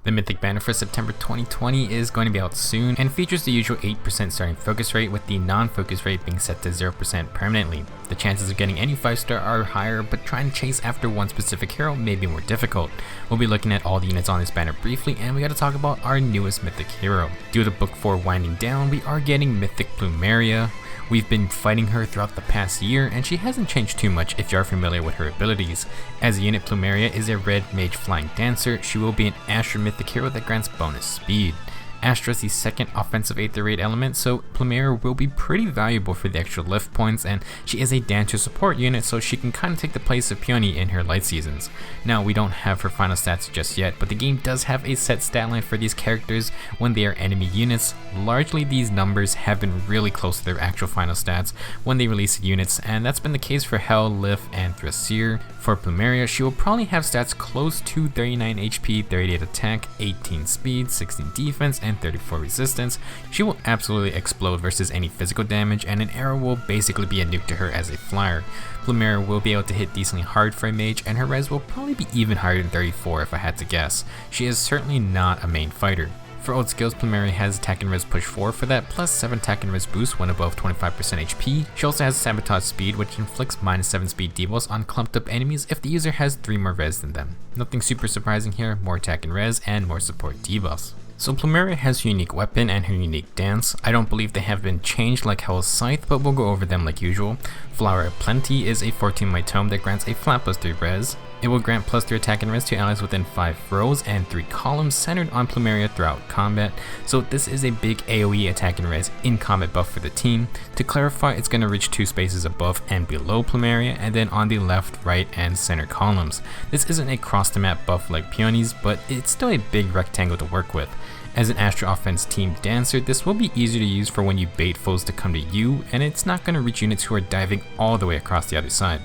The Mythic banner for September 2020 is going to be out soon and features the usual 8% starting focus rate, with the non-focus rate being set to 0% permanently. The chances of getting any 5-star are higher, but trying to chase after one specific hero may be more difficult. We'll be looking at all the units on this banner briefly, and we gotta talk about our newest Mythic hero. Due to Book 4 winding down, we are getting Mythic Plumeria. We've been fighting her throughout the past year, and she hasn't changed too much if you are familiar with her abilities. As a unit, Plumeria is a red mage flying dancer. She will be an Astra Mythic hero that grants bonus speed. Astra is the second offensive Aether Raid element, so Plumeria will be pretty valuable for the extra lift points, and she is a dancer support unit, so she can kind of take the place of Peony in her light seasons. Now, we don't have her final stats just yet, but the game does have a set stat line for these characters when they are enemy units. Largely, these numbers have been really close to their actual final stats when they release units, and that's been the case for Hel, Leif, and Thrasir. For Plumeria, she will probably have stats close to 39 HP, 38 attack, 18 speed, 16 defense, and 34 resistance. She will absolutely explode versus any physical damage, and an arrow will basically be a nuke to her as a flyer. Plumeria will be able to hit decently hard for a mage, and her res will probably be even higher than 34 if I had to guess. She is certainly not a main fighter. For old skills, Plumeria has attack and res push 4 for that plus 7 attack and res boost when above 25% HP. She also has sabotage speed, which inflicts -7 speed debuffs on clumped up enemies if the user has 3 more res than them. Nothing super surprising here, more attack and res and more support debuffs. So Plumeria has her unique weapon and her unique dance. I don't believe they have been changed like Hel's Scythe, but we'll go over them like usual. Flower of Plenty is a 14-white tome that grants a flat +3 res. It will grant +3 attack and res to allies within 5 rows and 3 columns centered on Plumeria throughout combat. So this is a big AoE attack and res in combat buff for the team. To clarify, it's going to reach 2 spaces above and below Plumeria, and then on the left, right, and center columns. This isn't a cross the map buff like Peony's, but it's still a big rectangle to work with. As an Astra offense team dancer, this will be easier to use for when you bait foes to come to you, and it's not going to reach units who are diving all the way across the other side.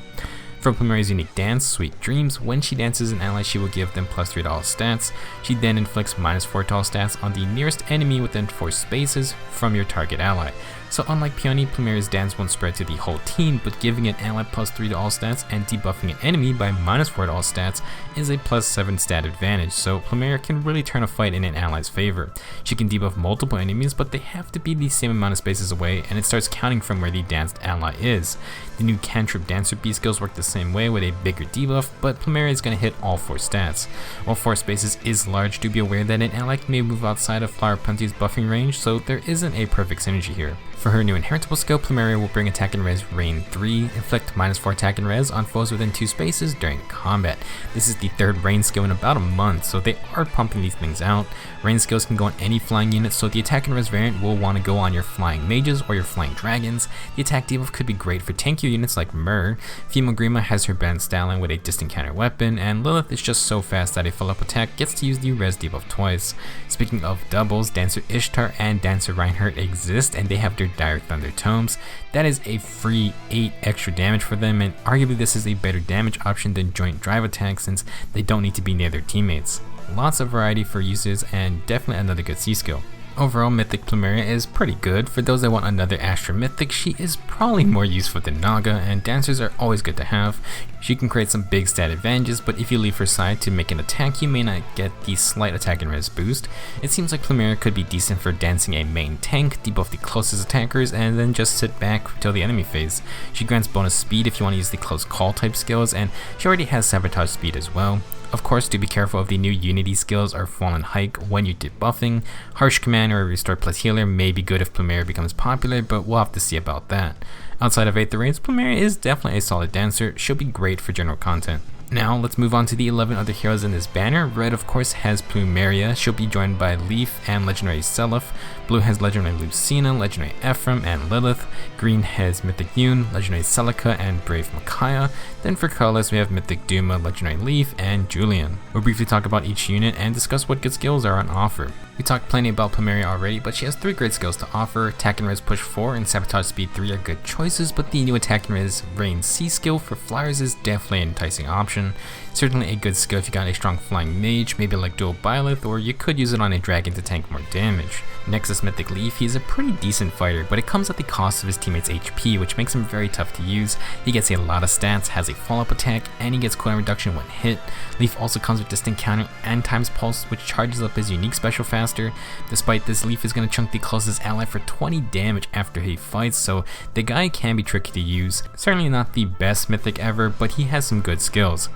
For Plumeria's unique dance, Sweet Dreams, when she dances an ally, she will give them +3 to all stats. She then inflicts -4 to all stats on the nearest enemy within 4 spaces from your target ally. So unlike Peony, Plumeria's dance won't spread to the whole team, but giving an ally +3 to all stats and debuffing an enemy by -4 to all stats is a +7 stat advantage, so Plumeria can really turn a fight in an ally's favor. She can debuff multiple enemies, but they have to be the same amount of spaces away, and it starts counting from where the danced ally is. The new Cantrip Dancer B skills work the same way with a bigger debuff, but Plumeria is going to hit all 4 stats. While 4 spaces is large, do be aware that an ally may move outside of Flower Plenty's buffing range, so there isn't a perfect synergy here. For her new inheritable skill, Plumeria will bring attack and res Rain 3, inflict -4 attack and res on foes within 2 spaces during combat. This is the 3rd Rain skill in about a month, so they are pumping these things out. Rain skills can go on any flying unit, so the attack and res variant will want to go on your flying mages or your flying dragons. The attack debuff could be great for tankier units like Myr. Female Grima has her banned stallion with a distant counter weapon, and Lilith is just so fast that a follow-up attack gets to use the res debuff twice. Speaking of doubles, Dancer Ishtar and Dancer Reinhardt exist, and they have their Dire Thunder tomes. That is a free 8 extra damage for them, and arguably this is a better damage option than joint drive attack since they don't need to be near their teammates. Lots of variety for uses and definitely another good C skill. Overall, Mythic Plumeria is pretty good. For those that want another Astra Mythic, she is probably more useful than Naga, and dancers are always good to have. She can create some big stat advantages, but if you leave her side to make an attack, you may not get the slight attack and res boost. It seems like Plumeria could be decent for dancing a main tank, debuff the closest attackers, and then just sit back till the enemy phase. She grants bonus speed if you want to use the close call type skills, and she already has sabotage speed as well. Of course, do be careful of the new Unity skills or Fallen Hike when you're debuffing. Harsh Command or Restore plus Healer may be good if Plumeria becomes popular, but we'll have to see about that. Outside of Aether Raids, Plumeria is definitely a solid dancer. She'll be great for general content. Now, let's move on to the 11 other heroes in this banner. Red, of course, has Plumeria. She'll be joined by Leif and legendary Seliph. Blue has legendary Lucina, legendary Ephraim, and Lilith. Green has Mythic Yune, legendary Celica, and brave Micaiah. Then for Colorless, we have Mythic Duma, legendary Leif, and Julian. We'll briefly talk about each unit and discuss what good skills are on offer. We talked plenty about Plumeria already, but she has 3 great skills to offer. Attack and res push 4 and sabotage speed 3 are good choices, but the new attack and res Rain C skill for flyers is definitely an enticing option. Certainly a good skill if you got a strong flying mage, maybe like dual Lilith, or you could use it on a dragon to tank more damage. Next is Mythic Leif. He's a pretty decent fighter, but it comes at the cost of his teammates' HP, which makes him very tough to use. He gets a lot of stats, has a follow-up attack, and he gets cooldown reduction when hit. Leif also comes with distant counter and times pulse, which charges up his unique special faster. Despite this, Leif is going to chunk the closest ally for 20 damage after he fights, so the guy can be tricky to use. Certainly not the best mythic ever, but he has some good skills.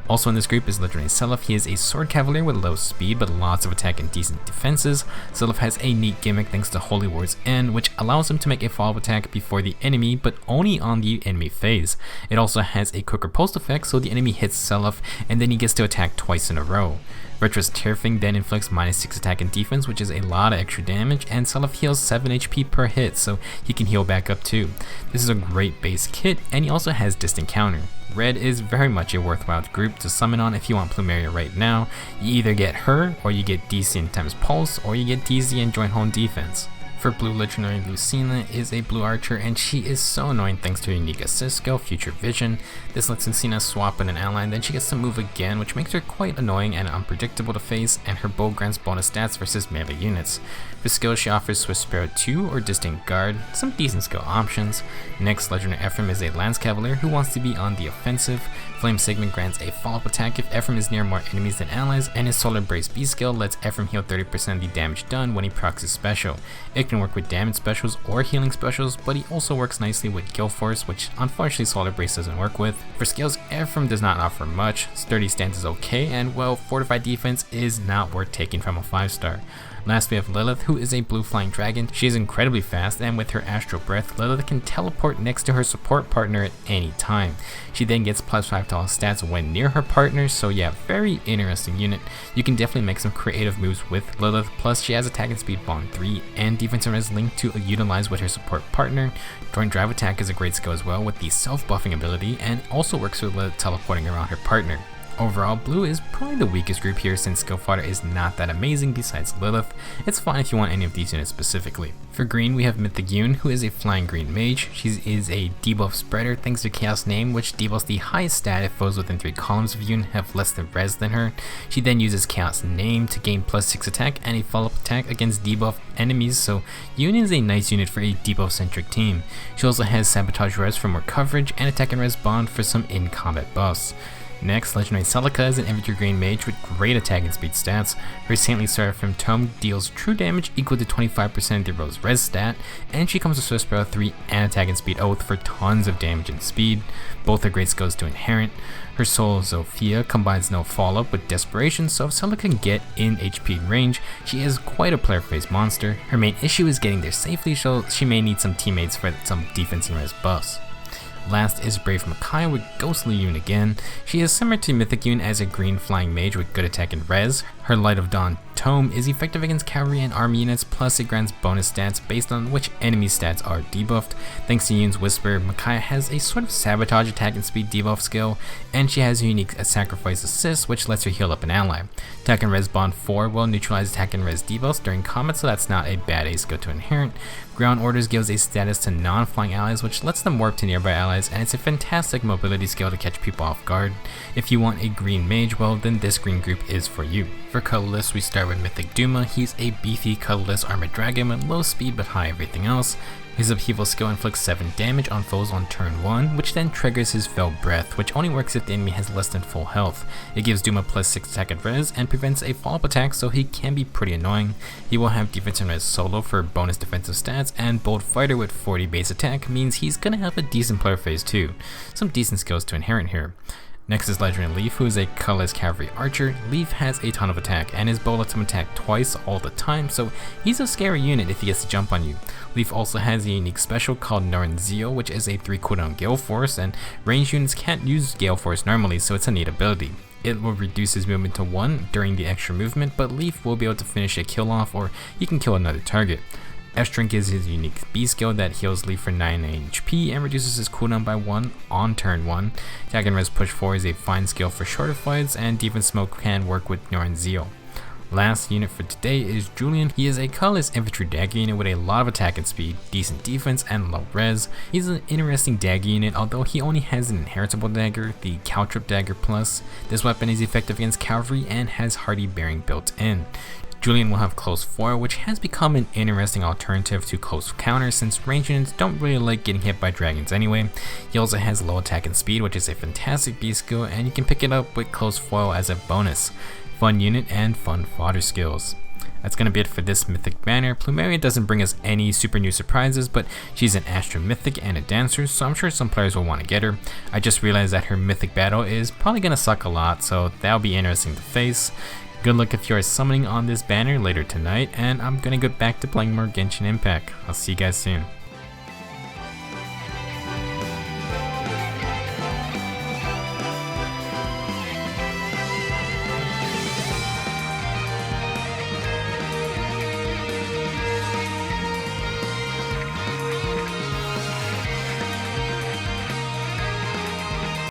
Also in this group is legendary Seliph. He is a sword cavalier with low speed but lots of attack and decent defenses. Seliph has a neat gimmick thanks to Holy Ward's End, which allows him to make a follow-up attack before the enemy but only on the enemy phase. It also has a quick riposte effect, so the enemy hits Seliph and then he gets to attack twice in a row. Retros Terrifying then inflicts -6 attack and defense, which is a lot of extra damage, and Seliph heals 7 HP per hit, so he can heal back up too. This is a great base kit, and he also has distant counter. Red is very much a worthwhile group to summon on if you want Plumeria right now. You either get her, or you get DC and times pulse, or you get DZ and joint home defense. For blue, legendary Lucina is a blue archer, and she is so annoying thanks to her unique assist skill, Future Vision. This lets Lucina swap in an ally, and then she gets to move again, which makes her quite annoying and unpredictable to face, and her bow grants bonus stats versus melee units. For skills, she offers Swift Sparrow 2 or Distant Guard, some decent skill options. Next, legendary Ephraim is a Lance Cavalier who wants to be on the offensive. Flame Segment grants a follow-up attack if Ephraim is near more enemies than allies, and his Solar Brace B skill lets Ephraim heal 30% of the damage done when he procs his special. It can work with damage specials or healing specials, but he also works nicely with Gale Force, which unfortunately Solar Brace doesn't work with. For skills, Ephraim does not offer much. Sturdy stance is okay, and well, Fortified Defense is not worth taking from a 5-star. Last we have Lilith, who is a blue flying dragon. She is incredibly fast, and with her Astral Breath, Lilith can teleport next to her support partner at any time. She then gets +5 to all stats when near her partner, so yeah, very interesting unit. You can definitely make some creative moves with Lilith, plus she has attack and speed bond 3 and defense and res linked to utilize with her support partner. Joint Drive Attack is a great skill as well with the self-buffing ability, and also works with Lilith teleporting around her partner. Overall, blue is probably the weakest group here since skill fodder is not that amazing besides Lilith. It's fine if you want any of these units specifically. For green, we have Mythic Yune, who is a flying green mage. She is a debuff spreader thanks to Chaos Name, which debuffs the highest stat if foes within 3 columns of Yune have less than res than her. She then uses Chaos Name to gain +6 attack and a follow-up attack against debuff enemies, so Yune is a nice unit for a debuff centric team. She also has Sabotage Res for more coverage and Attack and Res Bond for some in-combat buffs. Next, legendary Celica is an infantry green mage with great attack and speed stats. Her Saintly Seraphim Tome deals true damage equal to 25% of the row's res stat, and she comes with Swift Sparrow 3 and attack and speed Oath for tons of damage and speed. Both are great skills to inherent. Her Soul Zofia combines no follow-up with Desperation, so if Celica can get in HP range, she is quite a player phase monster. Her main issue is getting there safely, so she may need some teammates for some defense and res buffs. Last is Brave Micaiah with Ghostly Yune again. She is similar to Mythic Yune as a green flying mage with good attack and res. Her Light of Dawn Tome is effective against cavalry and army units, plus it grants bonus stats based on which enemy stats are debuffed. Thanks to Yune's Whisper, Micaiah has a sort of sabotage attack and speed debuff skill, and she has a unique sacrifice assist which lets her heal up an ally. Attack and res bond 4 will neutralize attack and res debuffs during combat, so that's not a bad A skill to inherent. Ground Orders gives a status to non-flying allies which lets them warp to nearby allies, and it's a fantastic mobility skill to catch people off guard. If you want a green mage, well then this green group is for you. For Colorless, we start with Mythic Duma. He's a beefy colorless armored dragon with low speed but high everything else. His upheaval skill inflicts 7 damage on foes on turn 1, which then triggers his Fell Breath, which only works if the enemy has less than full health. It gives Duma +6 attack and res, and prevents a follow-up attack, so he can be pretty annoying. He will have defense and res solo for bonus defensive stats, and Bold Fighter with 40 base attack means he's gonna have a decent player phase too. Some decent skills to inherent here. Next is legendary Leif, who is a colorless cavalry archer. Leif has a ton of attack, and his bow lets him attack twice all the time, so he's a scary unit if he gets to jump on you. Leif also has a unique special called Norinzio, which is a 3 cooldown Gale Force, and ranged units can't use Gale Force normally, so it's a neat ability. It will reduce his movement to 1 during the extra movement, but Leif will be able to finish a kill off, or he can kill another target. F-Strength is his unique B skill that heals Leif for 9 HP and reduces his cooldown by 1 on turn 1. Attack and Res Push 4 is a fine skill for shorter fights, and Defense Smoke can work with Norinzio. Last unit for today is Julian. He is a colorless infantry dagger unit with a lot of attack and speed, decent defense, and low res. He's an interesting dagger unit, although he only has an inheritable dagger, the Caltrip Dagger Plus. This weapon is effective against cavalry and has hardy bearing built in. Julian will have close foil, which has become an interesting alternative to close counter since range units don't really like getting hit by dragons anyway. He also has low attack and speed, which is a fantastic beast skill, and you can pick it up with close foil as a bonus. Fun unit and fun fodder skills. That's going to be it for this Mythic banner. Plumeria doesn't bring us any super new surprises, but she's an Astra Mythic and a dancer, so I'm sure some players will want to get her. I just realized that her Mythic battle is probably going to suck a lot, so that'll be interesting to face. Good luck if you are summoning on this banner later tonight, and I'm going to get back to playing more Genshin Impact. I'll see you guys soon.